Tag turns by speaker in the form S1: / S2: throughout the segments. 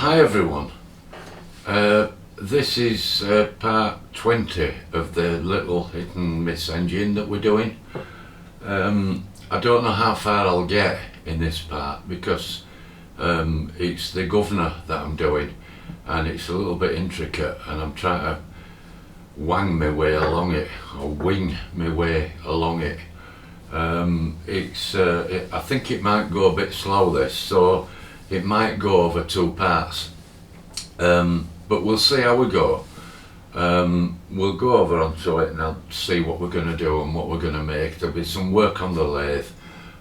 S1: Hi everyone, this is part 20 of the little hit and miss engine that we're doing. I don't know how far I'll get in this part because it's the governor that I'm doing and it's a little bit intricate and I'm trying to wang my way along it, or wing my way along it. I think it might go a bit slow this, so it might go over 2 parts, but we'll see how we go. We'll go over onto it and I'll see what we're going to do and what we're going to make. There'll be some work on the lathe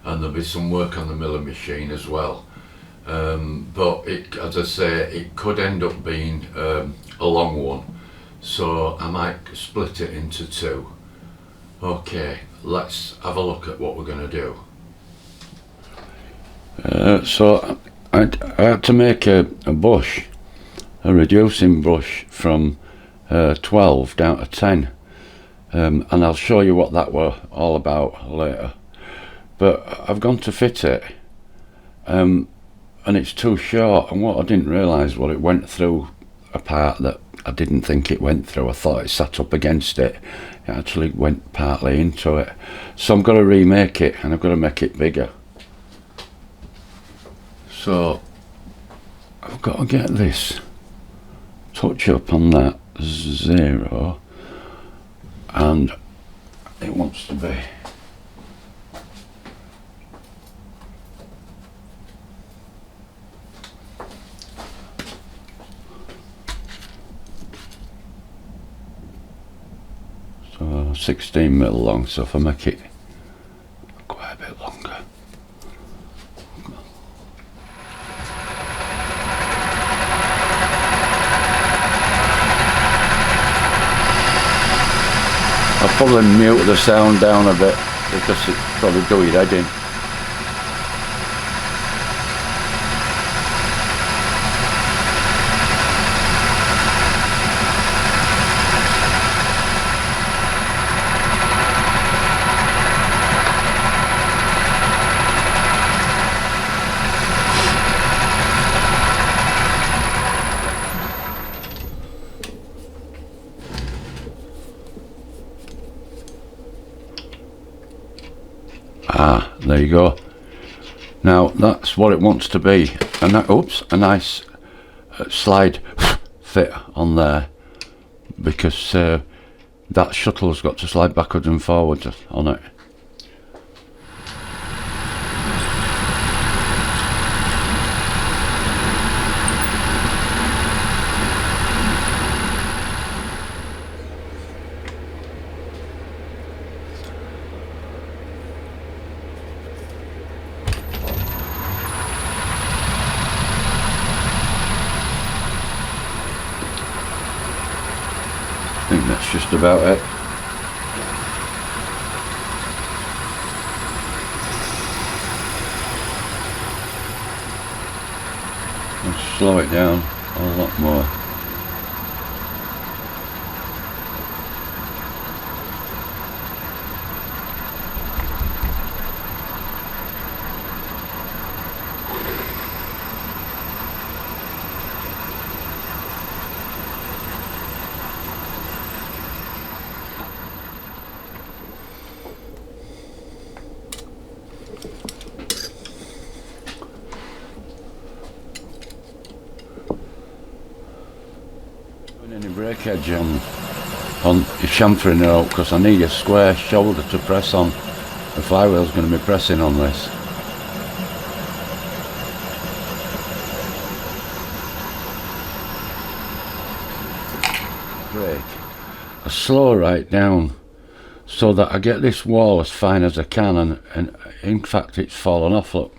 S1: and there'll be some work on the milling machine as well, but as I say, it could end up being a long one, so I might split it into 2. Okay, let's have a look at what we're going to do. So I had to make a bush, a reducing brush from 12 down to 10, and I'll show you what that were all about later. But I've gone to fit it, and it's too short, and what I didn't realise was it went through a part that I didn't think it went through. I thought it sat up against it. It actually went partly into it, so I'm going to remake it and I've got to make it bigger. So I've got to get this touch up on that 0, and it wants to be so 16mm long, so if I make it quite a bit longer, I'll probably mute the sound down a bit because it probably do your head in. There you go. Now that's what it wants to be, and that, oops, a nice slide fit on there, because that shuttle's got to slide backwards and forwards on it. I think that's just about it. I'll slow it down a lot more. Any breakage on chamfering it out, because I need a square shoulder to press on. The flywheel's going to be pressing on this. Brake. I slow right down so that I get this wall as fine as I can, and in fact it's fallen off, look.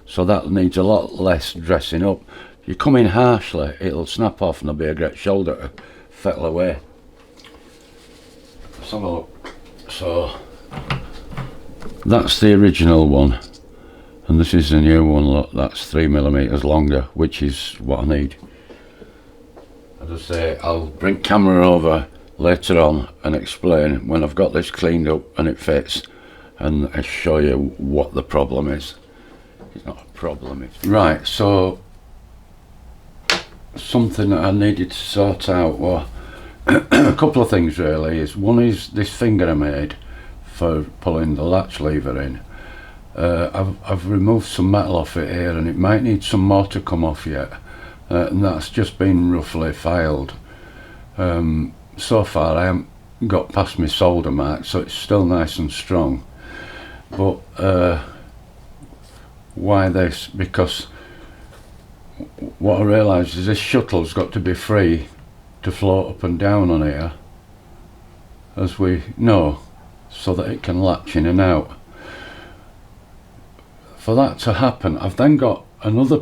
S1: So that needs a lot less dressing up. If you come in harshly, it'll snap off and there'll be a great shoulder to fettle away. Let's have a look. So that's the original one, and this is the new one. Look, that's 3mm longer, which is what I need. As I say, I'll bring camera over later on and explain when I've got this cleaned up and it fits, and I'll show you what the problem is. It's not a problem. Right, so
S2: something that I needed to sort out were a couple of things really. One is this finger I made for pulling the latch lever in. I've removed some metal off it here, and it might need some more to come off yet, and that's just been roughly filed. So far I haven't got past my solder mark, so it's still nice and strong. But why this? Because what I realised is this shuttle's got to be free to float up and down on here, as we know, so that it can latch in and out. For that to happen, I've then got another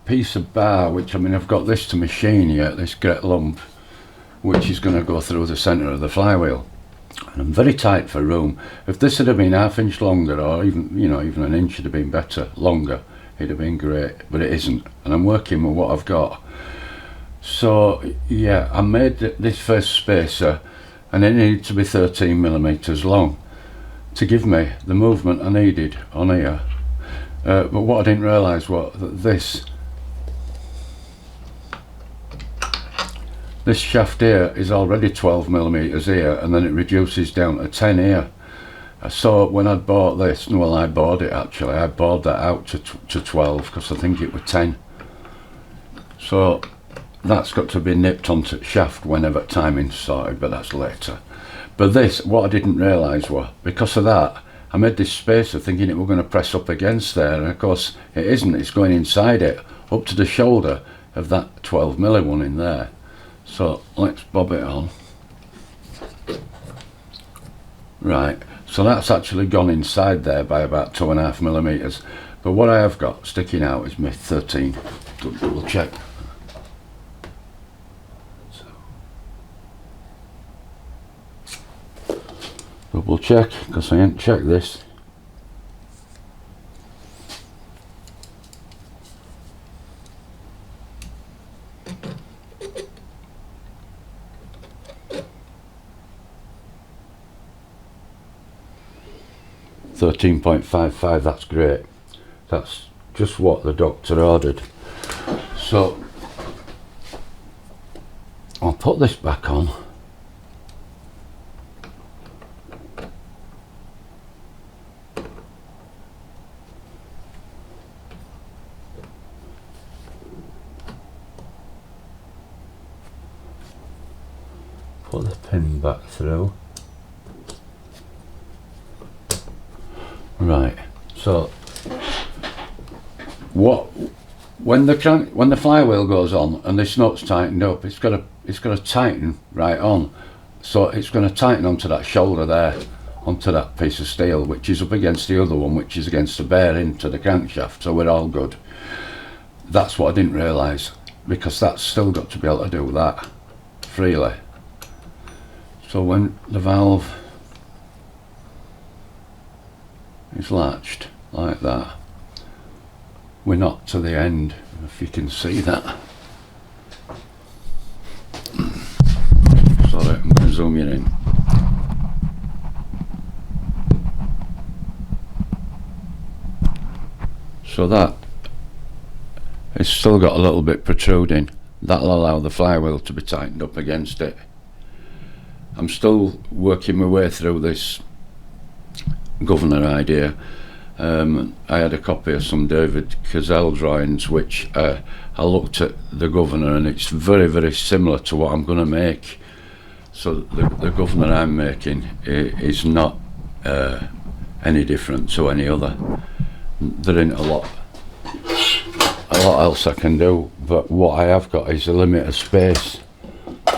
S2: piece of bar, which, I mean, I've got this to machine yet, this great lump, which is going to go through the centre of the flywheel. And I'm very tight for room. If this had been half inch longer, or even, you know, even an inch would have been better, longer, it'd have been great, but it isn't. And I'm working with what I've got. So yeah, I made this first spacer, and it needed to be 13mm long to give me the movement I needed on here. But what I didn't realise was that this shaft here is already 12mm here, and then it reduces down to 10 here. So when I'd bought this, well, I bought it actually, I bored that out to 12 because I think it was 10. So that's got to be nipped onto the shaft whenever timing's sorted, but that's later. But this, what I didn't realise was, because of that, I made this spacer thinking it were going to press up against there, and of course it isn't, it's going inside it, up to the shoulder of that 12mm one in there. So let's bob it on. Right, so that's actually gone inside there by about 2.5mm. But what I have got sticking out is my 13. Double check. Double check, because I ain't checked this. $13.55, that's great. That's just what the doctor ordered. So I'll put this back on. Put the pin back through. Right, so when the flywheel goes on and this nut's tightened up, it's got to tighten right on. So it's going to tighten onto that shoulder there, onto that piece of steel, which is up against the other one, which is against the bearing to the crankshaft. So we're all good. That's what I didn't realise, because that's still got to be able to do that freely. So when the valve is latched like that, we're not to the end, if you can see that. Sorry, I'm going to zoom you in. So that it's still got a little bit protruding. That'll allow the flywheel to be tightened up against it. I'm still working my way through this governor idea. I had a copy of some David Cazell drawings, which I looked at the governor, and it's very, very similar to what I'm going to make. So the governor I'm making is not any different to any other. There ain't a lot else I can do, but what I have got is a limit of space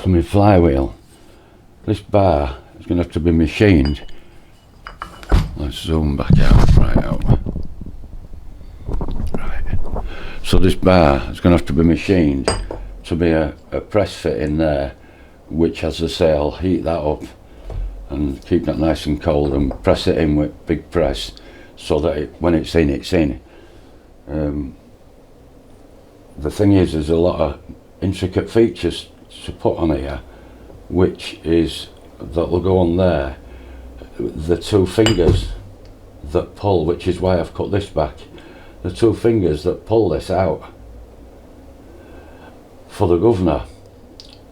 S2: for my flywheel. This bar is going to have to be machined. Let's zoom back out, right out. Right. So this bar is going to have to be machined to be a press fit in there, which, as I say, I'll heat that up and keep that nice and cold and press it in with big press, so that when it's in, it's in. The thing is, there's a lot of intricate features to put on here, which is that will go on there. The two fingers that pull, which is why I've cut this back, the two fingers that pull this out for the governor.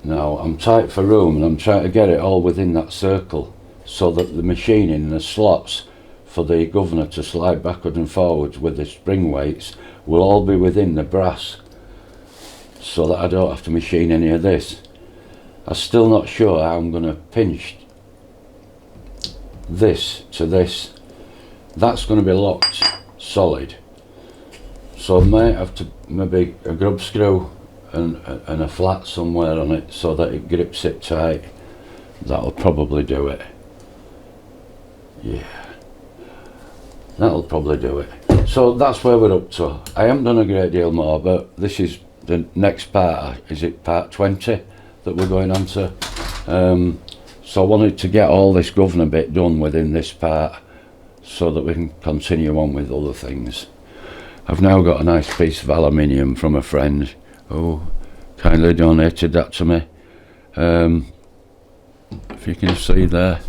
S2: Now I'm tight for room and I'm trying to get it all within that circle so that the machining and the slots for the governor to slide backwards and forwards with the spring weights will all be within the brass, so that I don't have to machine any of this. I'm still not sure how I'm going to pinch this to this. That's going to be locked solid, so I might have to maybe a grub screw and a flat somewhere on it so that it grips it tight. That'll probably do it. Yeah, that'll probably do it. So that's where we're up to. I haven't done a great deal more, but this is the next part. Is it part 20 that we're going on to? So I wanted to get all this governor bit done within this part so that we can continue on with other things. I've now got a nice piece of aluminium from a friend who kindly donated that to me. If you can see there,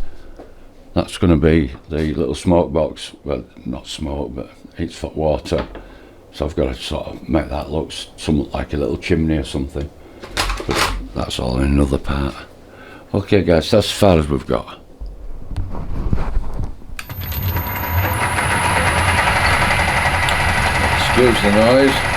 S2: that's going to be the little smoke box. Well, not smoke, but it's for water. So I've got to sort of make that look somewhat like a little chimney or something. But that's all in another part. Okay guys, that's as far as we've got. Excuse the noise.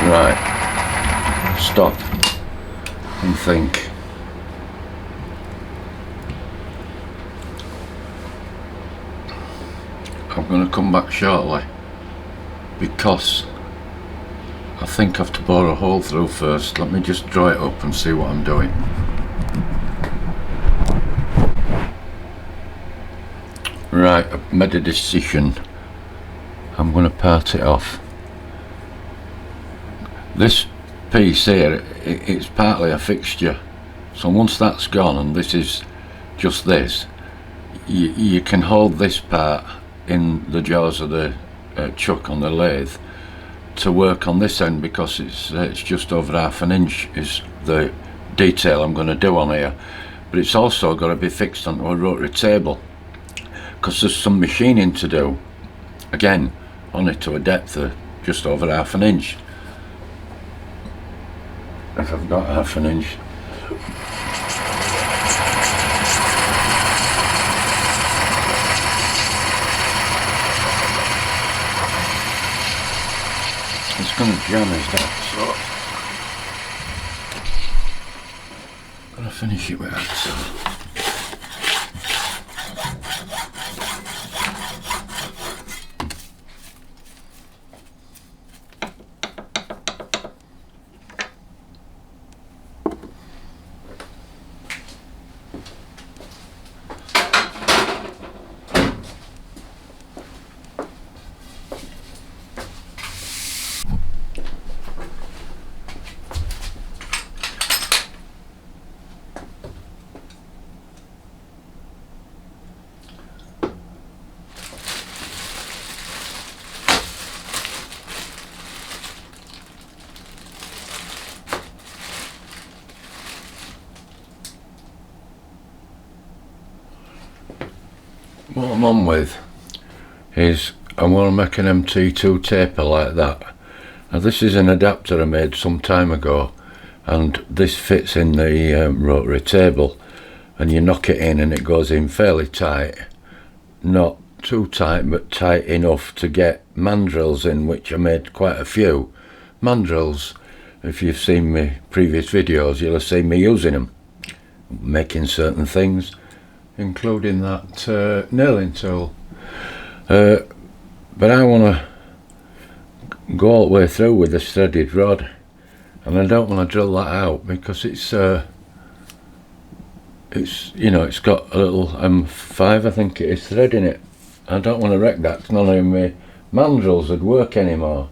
S2: Right, stop and think. I'm going to come back shortly because I think I have to bore a hole through first. Let me just draw it up and see what I'm doing. Right, I've made a decision. I'm going to part it off. This piece here, it's partly a fixture, so once that's gone and this is just this, you can hold this part in the jaws of the chuck on the lathe to work on this end, because it's just over 1/2 inch is the detail I'm going to do on here, but it's also got to be fixed onto a rotary table because there's some machining to do again on it to a depth of just over 1/2 inch. If I've got 1/2 inch. It's going to jam as that, so I'm going to finish it with that. So. What I'm on with is I want to make an MT2 taper like that. Now this is an adapter I made some time ago, and this fits in the rotary table, and you knock it in and it goes in fairly tight, not too tight but tight enough to get mandrels in, which I made quite a few. Mandrels, if you've seen my previous videos, you'll have seen me using them, making certain things, including that nailing tool. But I want to go all the way through with a threaded rod, and I don't want to drill that out because it's you know, it's got a little M5 I think it is thread in it. I don't want to wreck that because none of my mandrels would work anymore,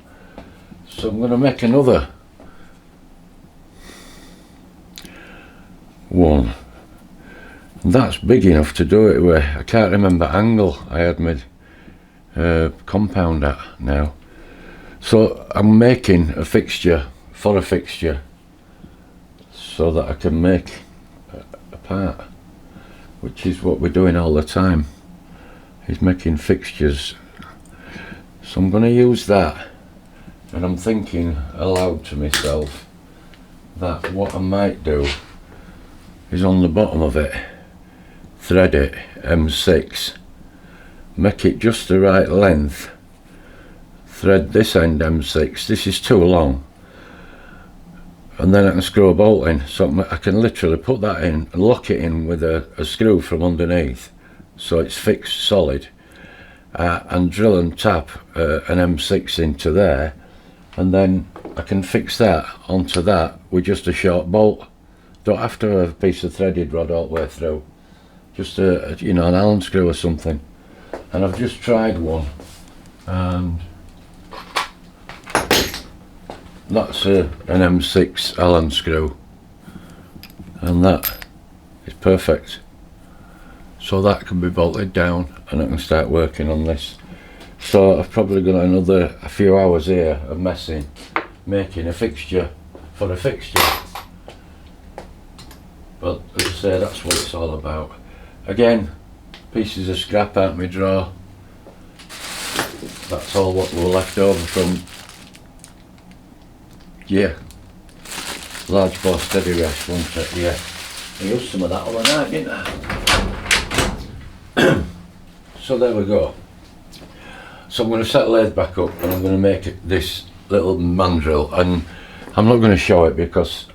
S2: so I'm going to make another one. That's big enough to do it with. I can't remember angle I had my compound at now. So I'm making a fixture for a fixture so that I can make a part, which is what we're doing all the time, is making fixtures. So I'm going to use that, and I'm thinking aloud to myself that what I might do is on the bottom of it thread it M6, make it just the right length, thread this end M6, this is too long, and then I can screw a bolt in, so I can literally put that in and lock it in with a screw from underneath so it's fixed solid, and drill and tap an M6 into there, and then I can fix that onto that with just a short bolt. Don't have to have a piece of threaded rod all the way through, just you know, an Allen screw or something. And I've just tried one, and that's an M6 Allen screw, and that is perfect. So that can be bolted down and I can start working on this. So I've probably got a few hours here of messing, making a fixture for a fixture. But as I say, that's what it's all about. Again, pieces of scrap out my drawer. That's all what were left over from, yeah, large bore steady rest, wasn't it? Yeah, I used some of that other night, didn't I? So there we go. So I'm going to set the lathe back up and I'm going to make this little mandrel, and I'm not going to show it because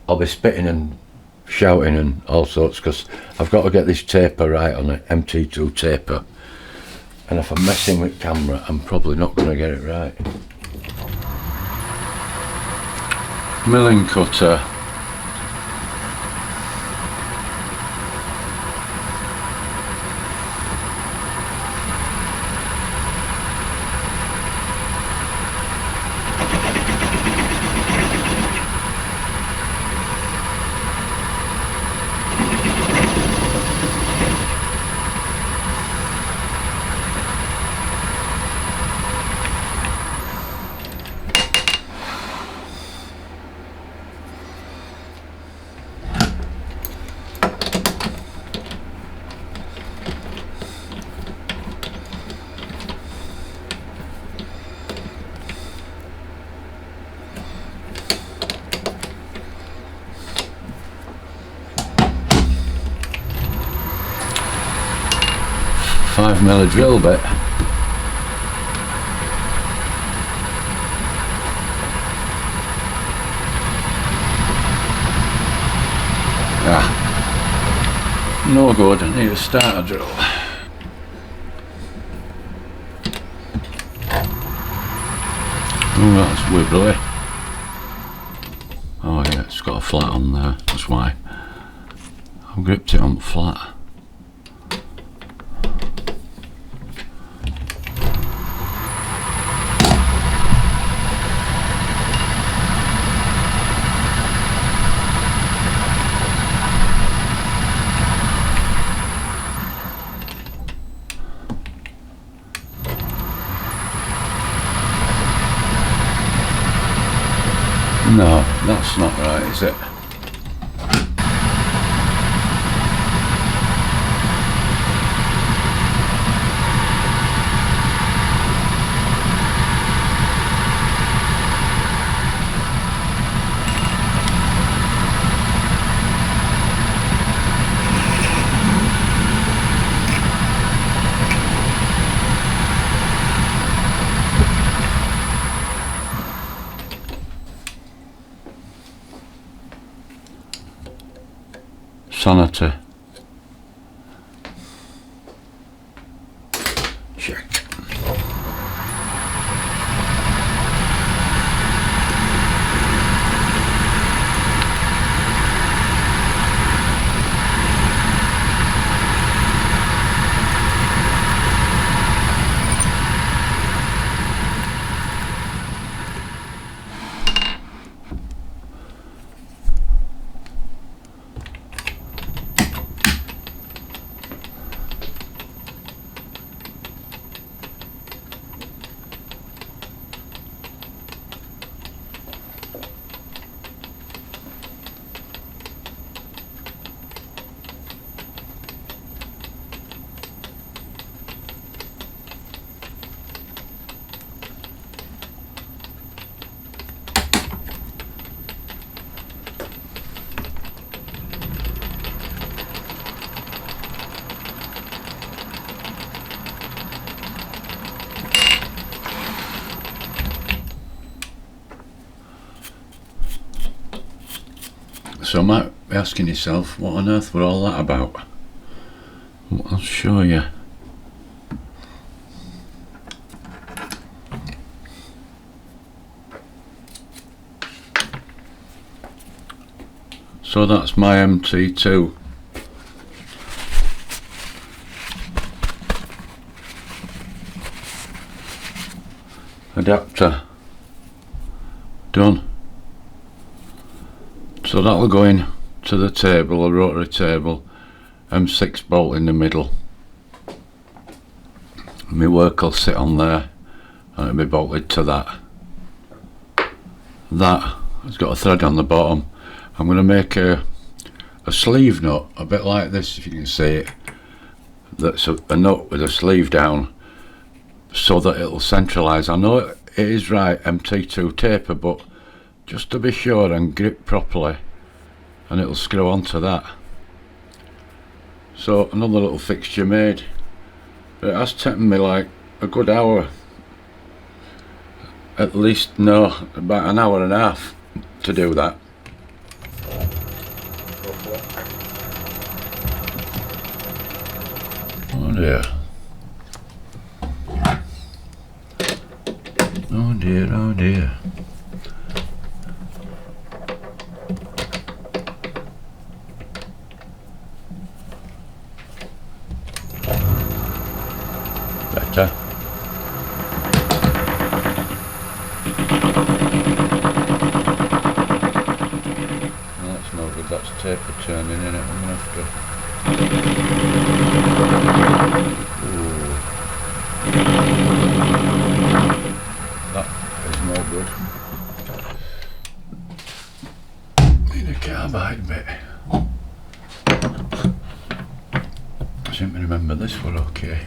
S2: I'll be spitting and shouting and all sorts, because I've got to get this taper right on it, MT2 taper, and if I'm messing with camera I'm probably not going to get it right. Milling cutter, $5mm drill bit. Ah, no good, I need a starter drill. Oh, that's wibbly. Oh yeah, it's got a flat on there, that's why. I've gripped it on flat. No, that's not right, is it? Sanity. Check. So I might be asking yourself, what on earth were all that about? I'll show you. So that's my MT2. Adapter done. So that'll go in to the table, a rotary table, M6 bolt in the middle. My work will sit on there and it'll be bolted to that. That has got a thread on the bottom. I'm going to make a sleeve nut, a bit like this if you can see it. That's a nut with a sleeve down so that it'll centralise. I know it is right MT2 taper, but just to be sure and grip properly, and it'll screw onto that. So another little fixture made. It has taken me like a good hour, at least, no, about an hour and a half to do that. Oh dear. Oh dear, oh dear. Better. No, that's no good, that's taper turning in it. I'm gonna have to. Ooh. That is no good. Need a carbide bit. I seem to remember this one okay.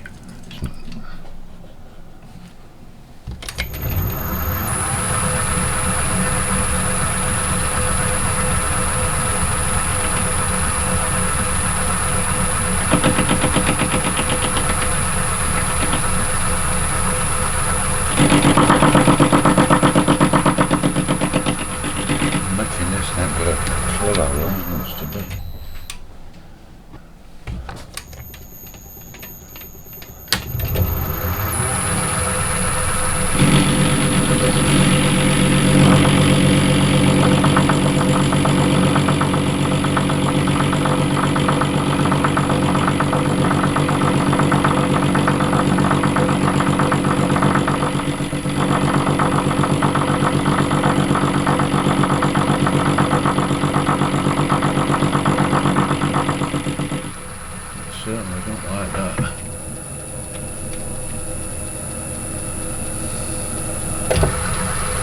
S2: Certainly don't like that.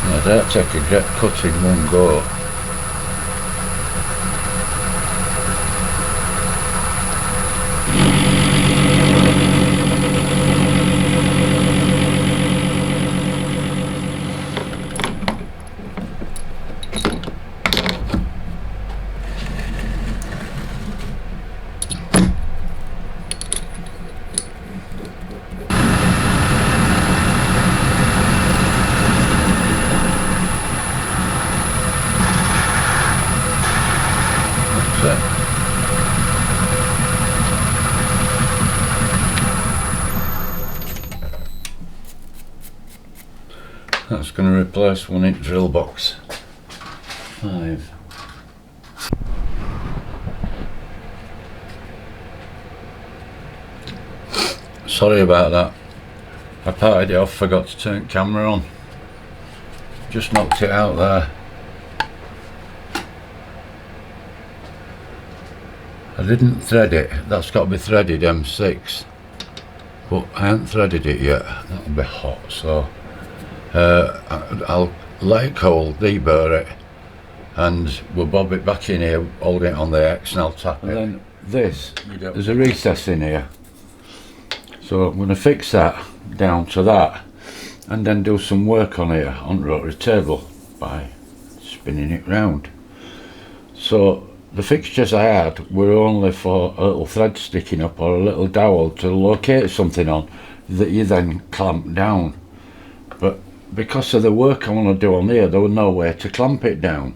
S2: I doubt I could get cut in one go. That's going to replace 1-inch drill box 5. Sorry about that. I parted it off, forgot to turn camera on. Just knocked it out there. I didn't thread it. That's got to be threaded M6, but I haven't threaded it yet. That'll be hot, so I'll let it cool, deburr it, and we'll bob it back in here, hold it on the X, and I'll tap it. And then this, there's a recess in here, so I'm going to fix that down to that, and then do some work on here on rotary table by spinning it round. So the fixtures I had were only for a little thread sticking up or a little dowel to locate something on that you then clamp down, but because of the work I want to do on here, there was no way to clamp it down.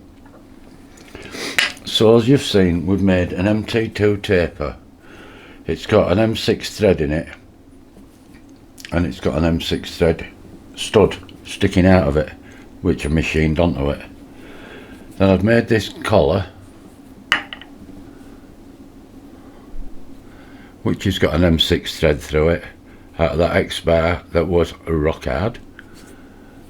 S2: So as you've seen, we've made an MT2 taper. It's got an M6 thread in it, and it's got an M6 thread stud sticking out of it, which I machined onto it. Then I've made this collar, which has got an M6 thread through it, out of that X-bar that was rock hard,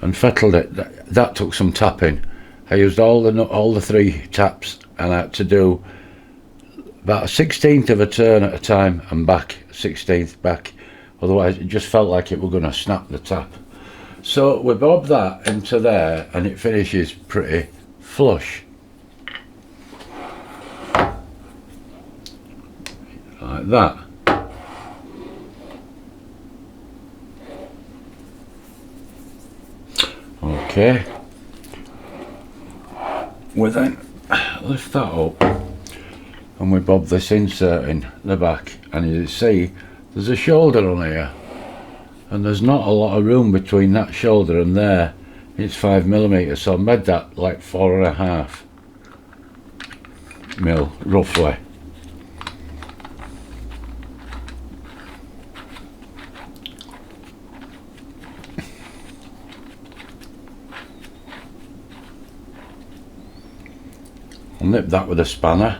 S2: and fettled it. That took some tapping. I used all the 3 taps, and I had to do about a 16th of a turn at a time and back, 16th back, otherwise it just felt like it were going to snap the tap. So we bob that into there and it finishes pretty flush. Like that. Okay. We then lift that up and we bob this insert in the back, and you see there's a shoulder on here, and there's not a lot of room between that shoulder and there. It's 5mm, so I made that like 4.5 mil roughly. I'll nip that with a spanner,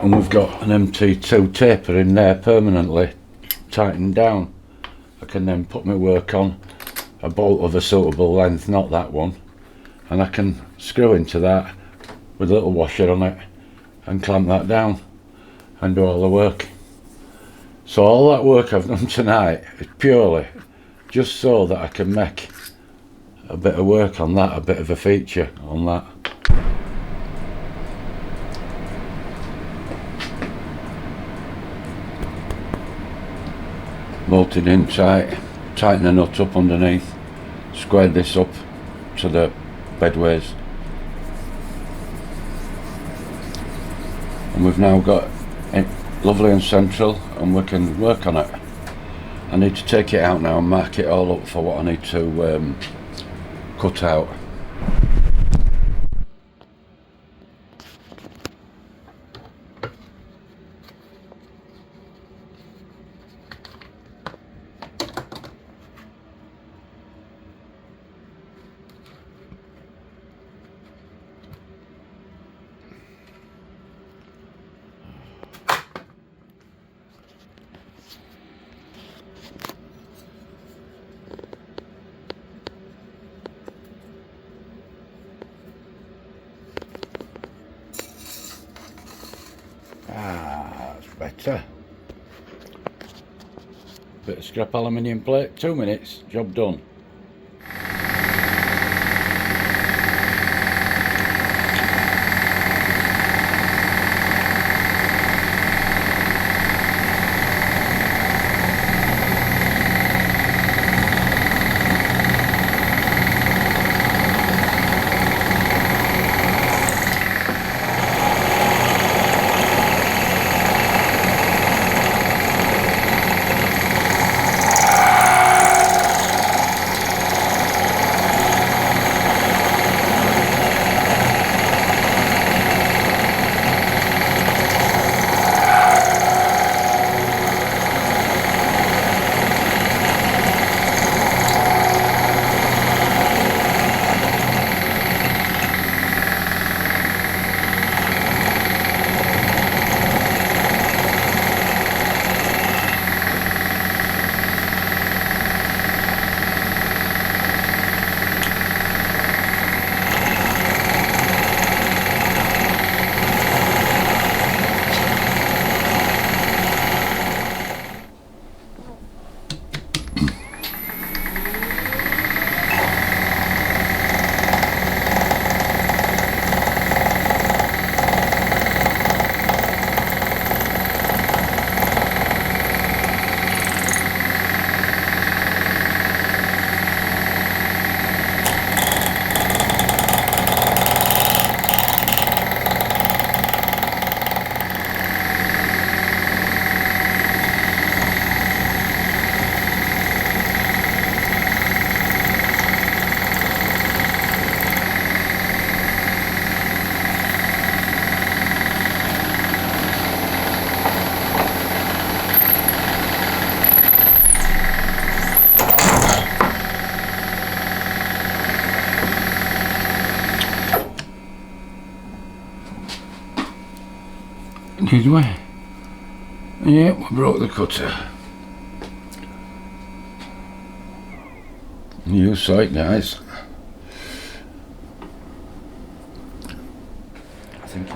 S2: and we've got an MT2 taper in there permanently tightened down. I can then put my work on a bolt of a suitable length, not that one, and I can screw into that with a little washer on it and clamp that down and do all the work. So all that work I've done tonight is purely just so that I can make a bit of work on that, a bit of a feature on that. Bolted in tight, tighten the nut up underneath, squared this up to the bedways, and we've now got it lovely and central, and we can work on it. I need to take it out now and mark it all up for what I need to cut out. That's better. Bit of scrap aluminium plate, 2 minutes, job done. Did we? Yeah, we broke the cutter. You saw it, guys. I think.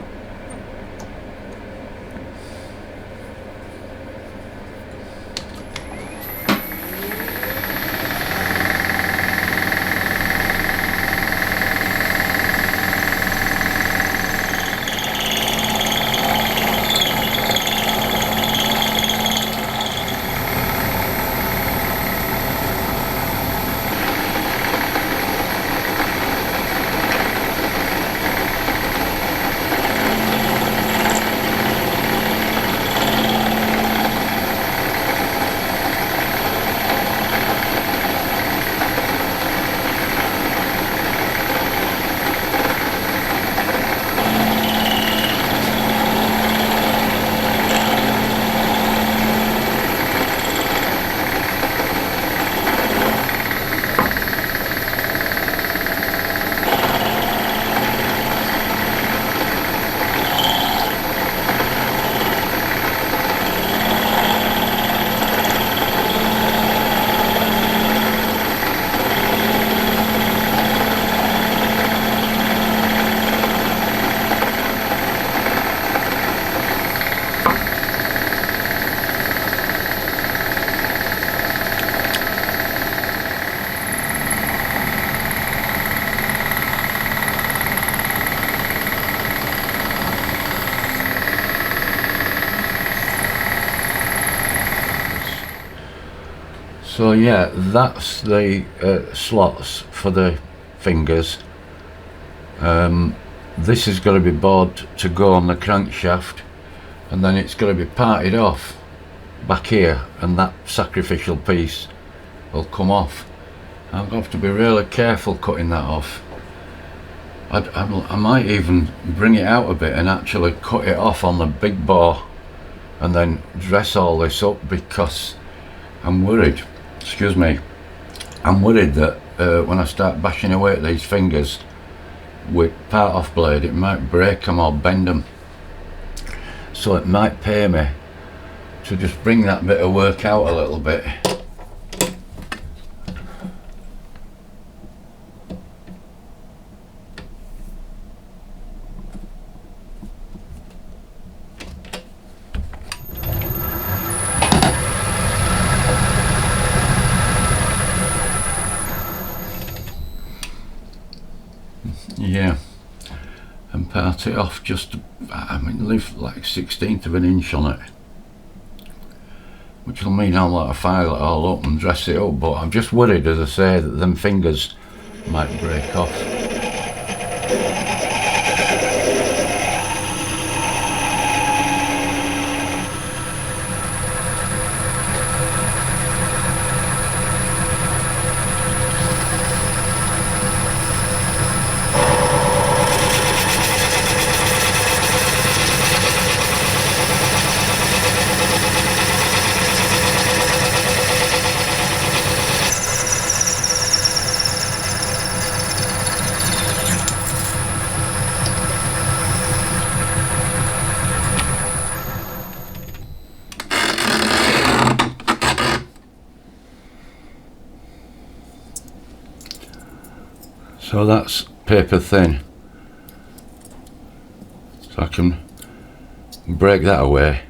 S2: So yeah, that's the slots for the fingers. This is going to be bored to go on the crankshaft, and then it's going to be parted off back here, and that sacrificial piece will come off. I'm going to have to be really careful cutting that off. I might even bring it out a bit and actually cut it off on the big bore and then dress all this up, because I'm worried, excuse me, I'm worried that when I start bashing away at these fingers with part off blade, it might break them or bend them. So it might pay me to just bring that bit of work out a little bit. Yeah, and part it off just, I mean, leave like 1/16 of an inch on it, which will mean I'll have to file it all up and dress it up, but I'm just worried, as I say, that them fingers might break off. So that's paper thin, so I can break that away.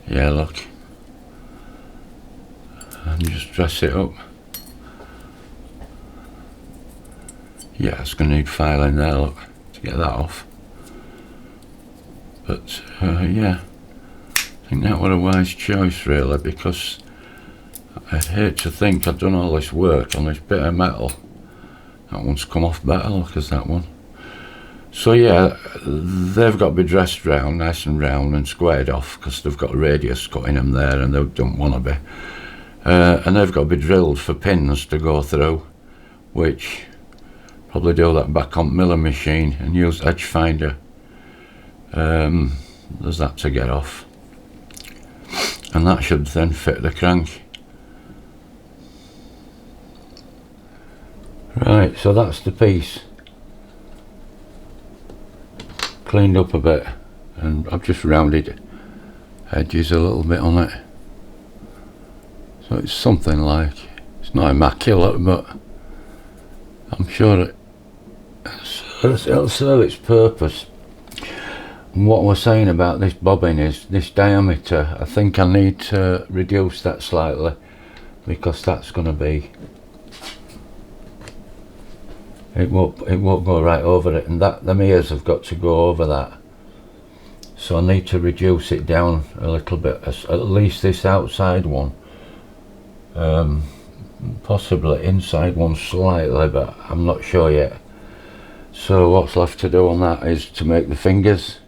S2: Yeah, look, and just dress it up. Yeah, it's going to need filing there, look, to get that off. But yeah, I think that was a wise choice really, because I'd hate to think I've done all this work on this bit of metal. That one's come off better, look, as that one. So yeah, they've got to be dressed round, nice and round and squared off, because they've got a radius cut in them there and they don't want to be. And they've got to be drilled for pins to go through, which probably do that back on milling machine and use edge finder. There's that to get off, and that should then fit the crank. Right, so that's the piece. cleaned up a bit, and I've just rounded edges a little bit on it, so it's something like, it's not immaculate, but I'm sure it'll serve its purpose. And what we're saying about this bobbin is this diameter, I think I need to reduce that slightly, because that's going to be, it won't go right over it, and that them ears have got to go over that, so I need to reduce it down a little bit, at least this outside one, possibly inside one slightly, but I'm not sure yet. So what's left to do on that is to make the fingers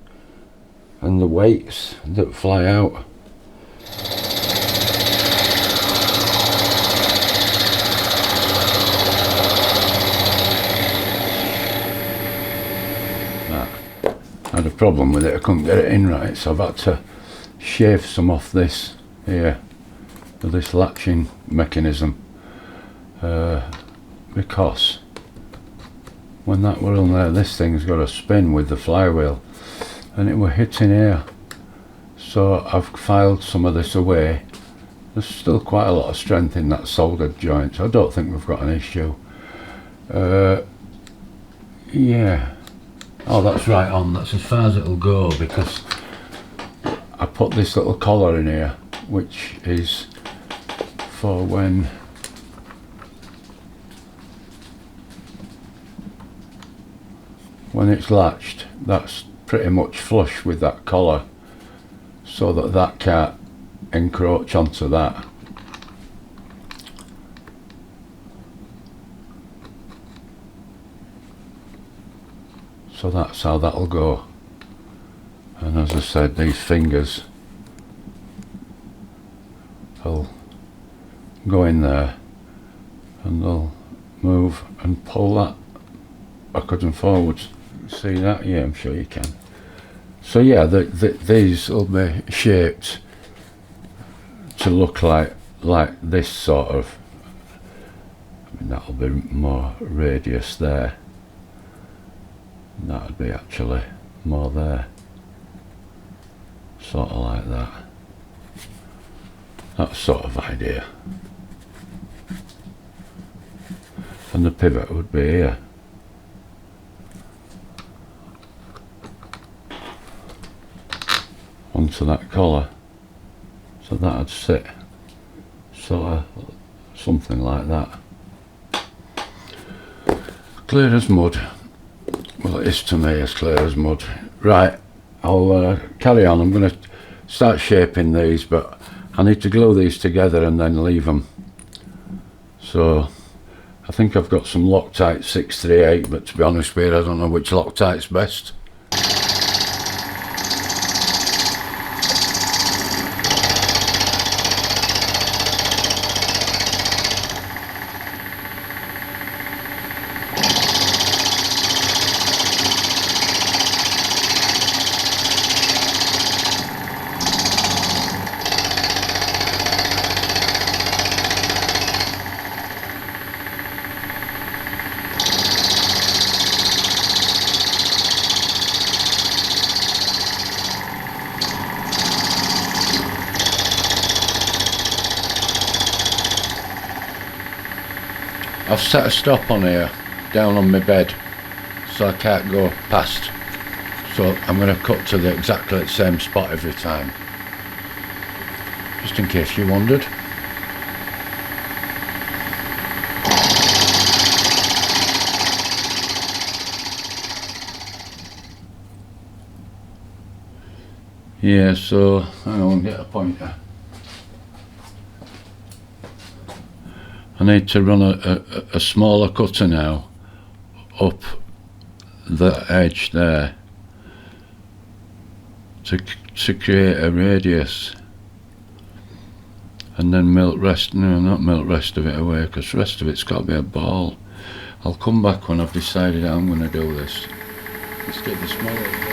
S2: and the weights that fly out. I had a problem with it, I couldn't get it in right, so I've had to shave some off this here, this latching mechanism, because when that were on there, this thing's got a spin with the flywheel, and it were hitting here, so I've filed some of this away. There's still quite a lot of strength in that soldered joint, so I don't think we've got an issue. Yeah. Oh, that's right on, that's as far as it'll go, because I put this little collar in here, which is for when it's latched. That's pretty much flush with that collar, so that that can't encroach onto that. So that's how that'll go. And as I said, these fingers will go in there, and they'll move and pull that backwards and forwards. See that? Yeah, I'm sure you can. So yeah, these will be shaped to look like this sort of, I mean, that'll be more radius there. That would be actually more there, sort of like that. That sort of idea. And the pivot would be here. Onto that collar. So that'd sit sort of something like that. Clear as mud. Well, it is to me as clear as mud. Right, I'll carry on. I'm going to start shaping these, but I need to glue these together and then leave them. So I think I've got some Loctite 638, but to be honest with you, I don't know which Loctite's best. I've set a stop on here, down on my bed, so I can't go past. So I'm going to cut to exactly the same spot every time, just in case you wondered. Yeah, so hang on, get a pointer. I need to run a smaller cutter now up the edge there to create a radius, and then not melt rest of it away, because the rest of it's got to be a ball. I'll come back when I've decided how I'm going to do this. Let's get the smaller.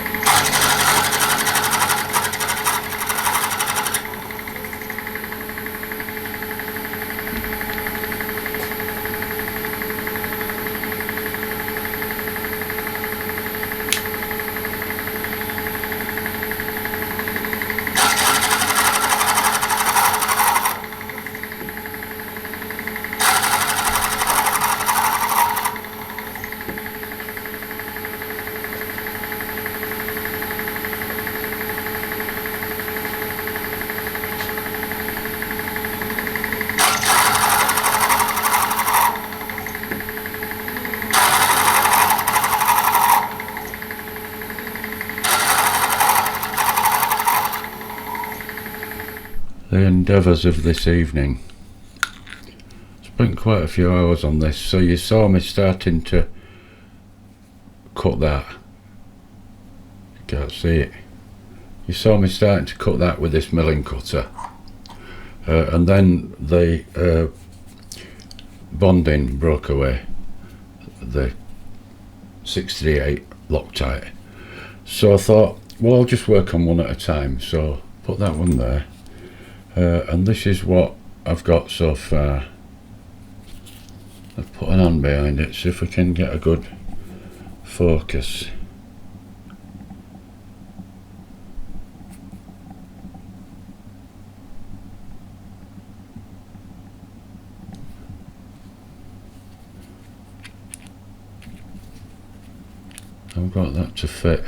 S2: the endeavours of this evening. Spent quite a few hours on this, so you saw me starting to cut that. You can't see it. You saw me starting to cut that with this milling cutter, and then the bonding broke away, the 638 Loctite. So I thought, well, I'll just work on one at a time. So put that one there, and this is what I've got so far. I've put an hand behind it, see if we can get a good focus. I've got that to fit,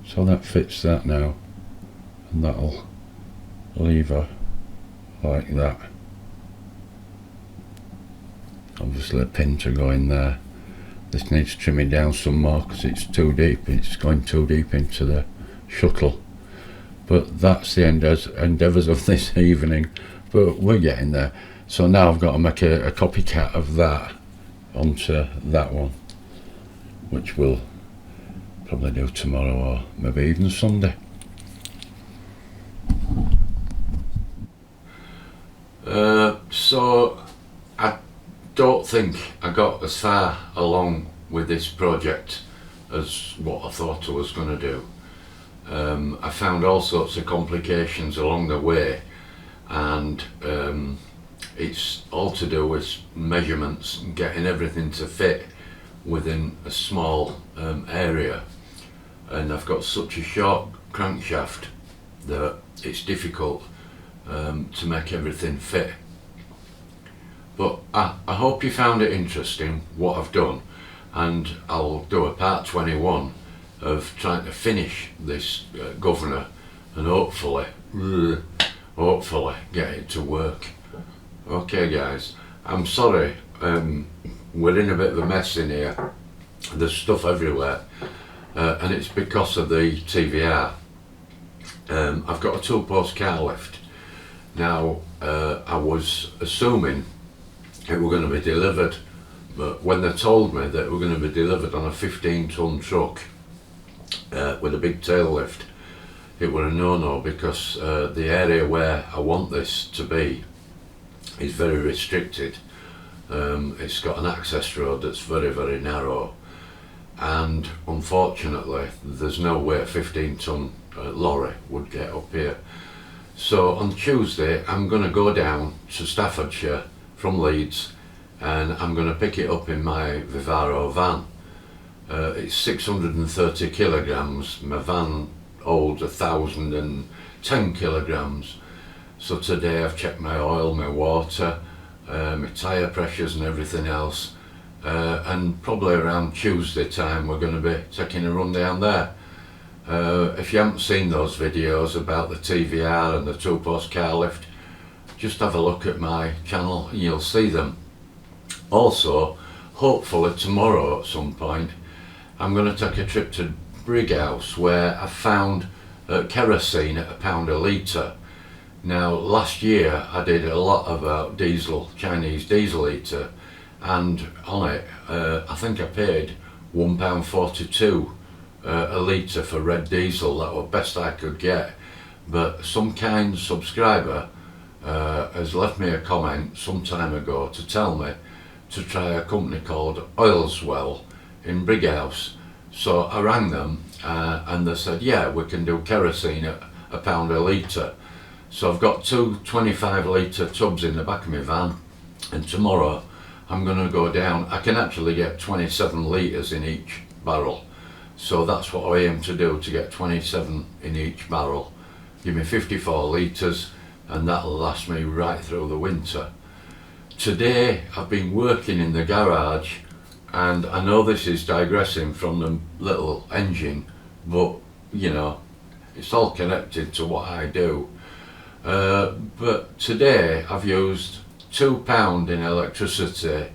S2: so that fits that now, and that'll lever like that. Obviously a pin to go in there. This needs trimming down some more because it's too deep, it's going too deep into the shuttle. But that's the endeavours of this evening, but we're getting there. So now I've got to make a copycat of that onto that one, which we'll probably do tomorrow or maybe even Sunday.
S1: So I don't think I got as far along with this project as what I thought I was going to do. I found all sorts of complications along the way, and it's all to do with measurements and getting everything to fit within a small area, and I've got such a short crankshaft that it's difficult to make everything fit. But I hope you found it interesting what I've done, and I'll do a part 21 of trying to finish this governor and hopefully get it to work. Okay guys, I'm sorry, we're in a bit of a mess in here. There's stuff everywhere, and it's because of the TVR. I've got a 2-post car lift. Now I was assuming it were going to be delivered, but when they told me that it were going to be delivered on a 15-ton truck with a big tail lift, it were a no-no, because the area where I want this to be is very restricted. It's got an access road that's very, very narrow, and unfortunately there's no way a 15-ton lorry would get up here. So on Tuesday I'm going to go down to Staffordshire from Leeds, and I'm going to pick it up in my Vivaro van. It's 630 kilograms. My van holds 1,010 kilograms. So today I've checked my oil, my water, my tyre pressures and everything else, and probably around Tuesday time we're going to be taking a run down there. If you haven't seen those videos about the TVR and the 2-post car lift, just have a look at my channel and you'll see them. Also, hopefully tomorrow at some point I'm going to take a trip to Brighouse, where I found kerosene at £1 a litre. Now last year I did a lot about diesel, Chinese diesel heater, and on it I think I paid £1.42 a litre for red diesel. That was best I could get. But some kind subscriber has left me a comment some time ago to tell me to try a company called Oilswell in Brighouse. So I rang them and they said, yeah, we can do kerosene at £1 a litre. So I've got two 25-litre tubs in the back of my van, and tomorrow I'm going to go down. I can actually get 27 litres in each barrel, so that's what I aim to do, to get 27 in each barrel. Give me 54 litres, and that'll last me right through the winter. Today I've been working in the garage, and I know this is digressing from the little engine, but you know, it's all connected to what I do. But today I've used £2 in electricity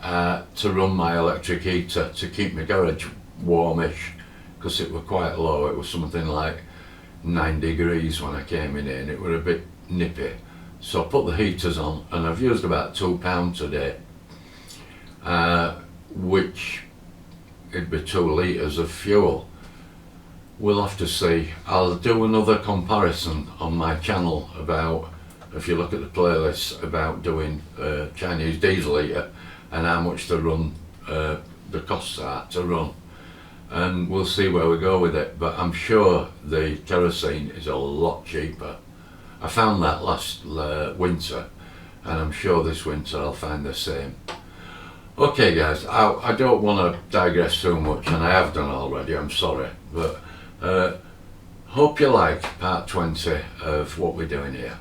S1: to run my electric heater to keep my garage warmish, because it was quite low. It was something like 9 degrees when I came in here, and it were a bit nippy. So I put the heaters on, and I've used about £2 today, which it'd be 2 litres of fuel. We'll have to see. I'll do another comparison on my channel about, if you look at the playlist, about doing Chinese diesel heater and how much to run, the costs are to run, and we'll see where we go with it. But I'm sure the kerosene is a lot cheaper. I found that last winter, and I'm sure this winter I'll find the same. Okay guys, I don't want to digress too much, and I have done already, I'm sorry, but hope you like part 20 of what we're doing here.